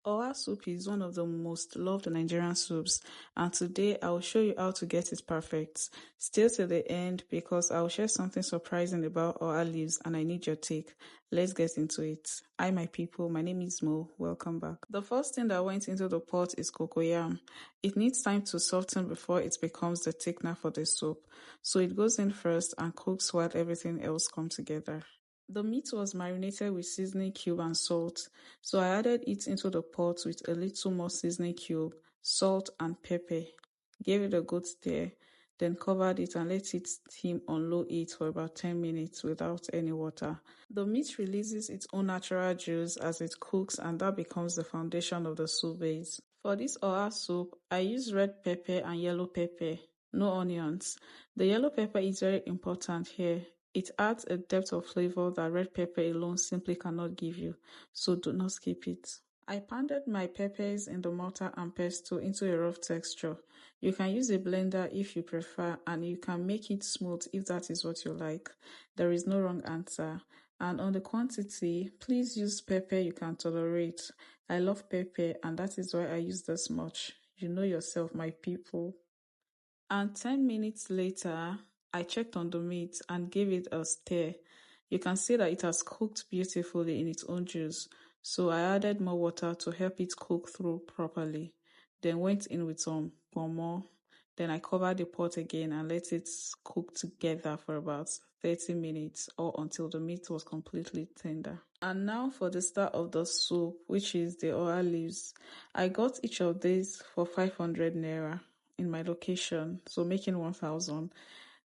Oha soup is one of the most loved Nigerian soups, and today I will show you how to get it perfect. Stay till the end because I will share something surprising about Oha Leaves and I need your take. Let's get into it. Hi my people, my name is Mo. Welcome back. The first thing that went into the pot is cocoyam. It needs time to soften before it becomes the thickener for the soup. So it goes in first and cooks while everything else comes together. The meat was marinated with seasoning cube and salt, so I added it into the pot with a little more seasoning cube, salt and pepper. Gave it a good stir, then covered it and let it steam on low heat for about 10 minutes without any water. The meat releases its own natural juice as it cooks and that becomes the foundation of the soup base. For this Oha soup, I use red pepper and yellow pepper, no onions. The yellow pepper is very important here. It adds a depth of flavor that red pepper alone simply cannot give you, so do not skip it. I pounded my peppers in the mortar and pestle into a rough texture. You can use a blender if you prefer, and you can make it smooth if that is what you like. There is no wrong answer. And on the quantity, please use pepper you can tolerate. I love pepper and that is why I use this much. You know yourself, my people. And 10 minutes later, I checked on the meat and gave it a stir. You can see that it has cooked beautifully in its own juice, so I added more water to help it cook through properly. Then went in with some Pomo. Then I covered the pot again and let it cook together for about 30 minutes or until the meat was completely tender. And now for the start of the soup, which is the Oha Leaves. I got each of these for 500 naira in my location, so making 1,000.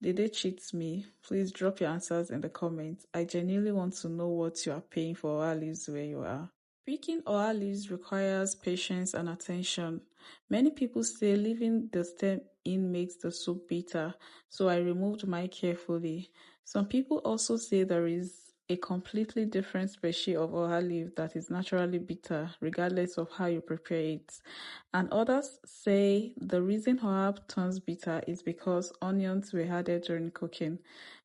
Did they cheat me? Please drop your answers in the comments. I genuinely want to know what you are paying for Oha Leaves where you are. Picking Oha Leaves requires patience and attention. Many people say leaving the stem in makes the soup bitter, so I removed mine carefully. Some people also say there is a completely different species of Oha leaf that is naturally bitter, regardless of how you prepare it. And others say the reason Oha turns bitter is because onions were added during cooking.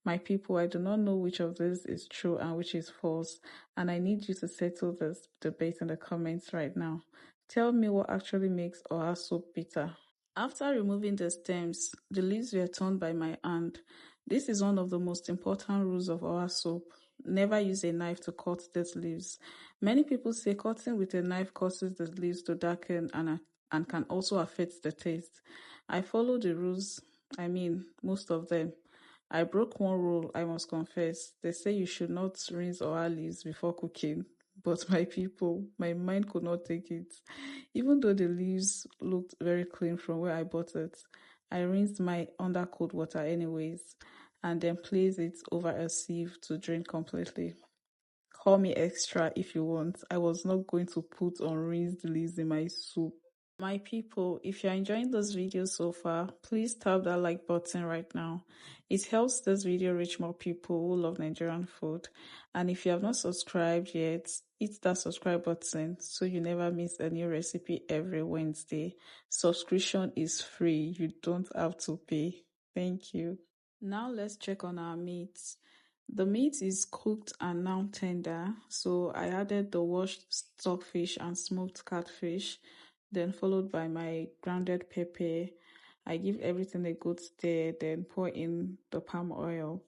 My people, I do not know which of this is true and which is false, and I need you to settle this debate in the comments right now. Tell me what actually makes Oha soup bitter. After removing the stems, the leaves were turned by my hand. This is one of the most important rules of Oha soup. Never use a knife to cut these leaves. Many people say cutting with a knife causes the leaves to darken and can also affect the taste. I follow the rules, most of them. I broke one rule, I must confess. They say you should not rinse Oha leaves before cooking. But my people, my mind could not take it. Even though the leaves looked very clean from where I bought it, I rinsed my under cold water anyways and then placed it over a sieve to drain completely. Call me extra if you want. I was not going to put unrinsed leaves in my soup. My people, if you're enjoying this video so far, please tap that like button right now. It helps this video reach more people who love Nigerian food. And if you have not subscribed yet, hit that subscribe button so you never miss a new recipe every Wednesday. Subscription is free. You don't have to pay. Thank you. Now let's check on our meat. The meat is cooked and now tender, so I added the washed stockfish and smoked catfish, then followed by my grounded pepper. I give everything a good stir, then pour in the palm oil.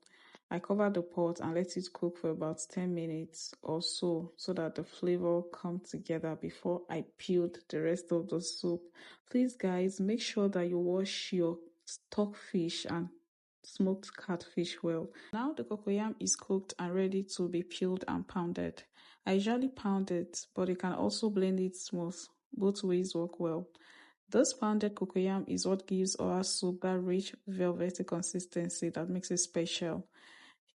I cover the pot and let it cook for about 10 minutes or so that the flavor comes together before I peeled the rest of the soup. Please guys, make sure that you wash your stockfish and smoked catfish well. Now the cocoyam is cooked and ready to be peeled and pounded. I usually pound it, but you can also blend it smooth. Both ways work well. This pounded cocoyam is what gives Oha soup that rich, velvety consistency that makes it special.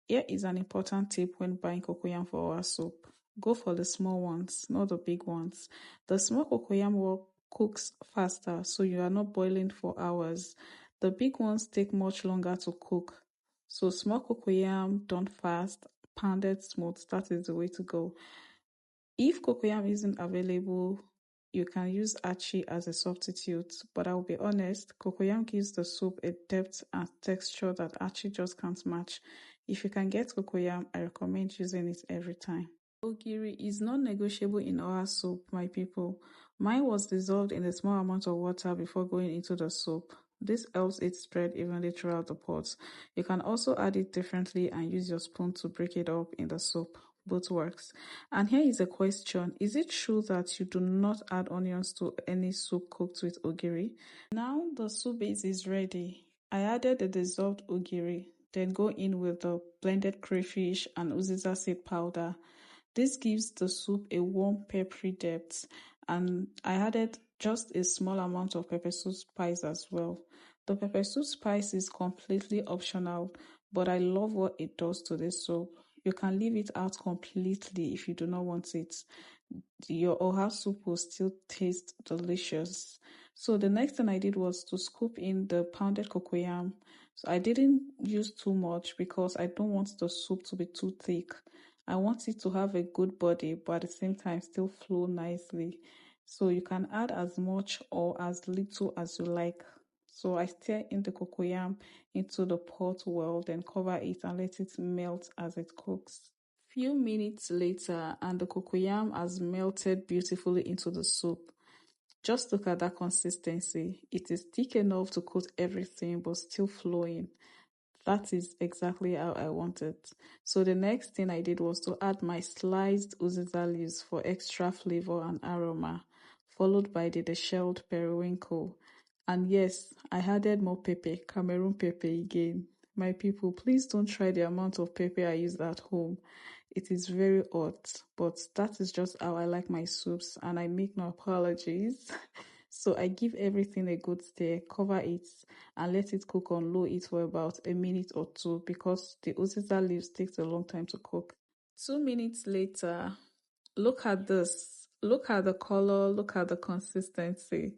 Here is an important tip when buying cocoyam for Oha soup. Go for the small ones, not the big ones. The small cocoyam cooks faster, so you are not boiling for hours. The big ones take much longer to cook. So small cocoyam done fast, pounded smooth, that is the way to go. If cocoyam isn't available, you can use achi as a substitute, but I will be honest, cocoyam gives the soup a depth and texture that achi just can't match. If you can get cocoyam, I recommend using it every time. Ogiri is non-negotiable in Oha soup, my people. Mine was dissolved in a small amount of water before going into the soup. This helps it spread evenly throughout the pot. You can also add it differently and use your spoon to break it up in the soup. Both works. And here is a question. Is it true that you do not add onions to any soup cooked with ogiri? Now the soup base is ready. I added the dissolved ogiri, then go in with the blended crayfish and Uziza seed powder. This gives the soup a warm peppery depth, and I added just a small amount of peppersoup spice as well. The peppersoup spice is completely optional, but I love what it does to this soup. You can leave it out completely if you do not want it. Your Oha soup will still taste delicious. So the next thing I did was to scoop in the pounded cocoyam. So I didn't use too much because I don't want the soup to be too thick. I want it to have a good body, but at the same time still flow nicely. So you can add as much or as little as you like. So I stir in the cocoyam into the pot well, then cover it and let it melt as it cooks. Few minutes later, and the cocoyam has melted beautifully into the soup. Just look at that consistency. It is thick enough to coat everything, but still flowing. That is exactly how I want it. So the next thing I did was to add my sliced Uziza leaves for extra flavor and aroma, followed by the shelled periwinkle. And yes, I added more pepper, Cameroon pepper again. My people, please don't try the amount of pepper I used at home. It is very hot, but that is just how I like my soups, and I make no apologies. So I give everything a good stir, cover it, and let it cook on low heat for about a minute or two because the Uziza leaves takes a long time to cook. 2 minutes later, look at this. Look at the color, look at the consistency.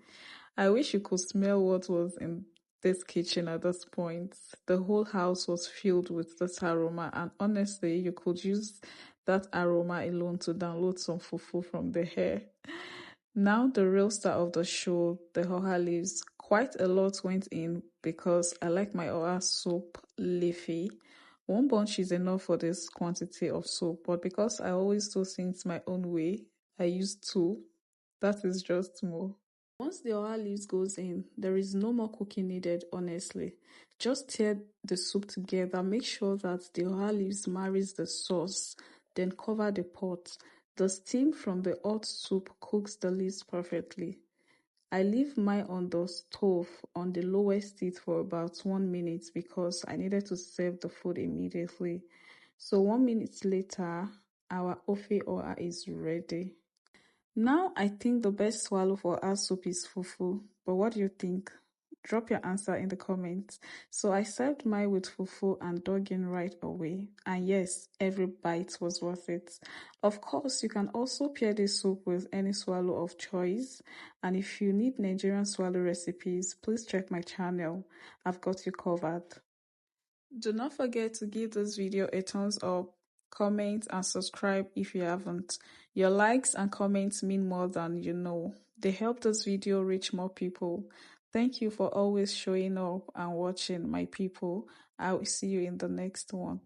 I wish you could smell what was in this kitchen at this point. The whole house was filled with this aroma, and honestly, you could use that aroma alone to download some fufu from the hair. Now the real star of the show, the Oha Leaves. Quite a lot went in because I like my Oha soup leafy. One bunch is enough for this quantity of soup, but because I always do things my own way, I use two. That is just more. Once the Oha Leaves goes in, there is no more cooking needed, honestly. Just stir the soup together, make sure that the Oha Leaves marries the sauce, then cover the pot. The steam from the hot soup cooks the leaves perfectly. I leave mine on the stove on the lowest heat for about 1 minute because I needed to serve the food immediately. So 1 minute later, our Ofe Oha is ready. Now I think the best swallow for our soup is fufu, but what do you think? Drop your answer in the comments. So I served mine with fufu and dug in right away. And yes, every bite was worth it. Of course, you can also pair this soup with any swallow of choice. And if you need Nigerian swallow recipes, please check my channel. I've got you covered. Do not forget to give this video a thumbs up, comment, and subscribe if you haven't. Your likes and comments mean more than you know. They help this video reach more people. Thank you for always showing up and watching, my people. I will see you in the next one.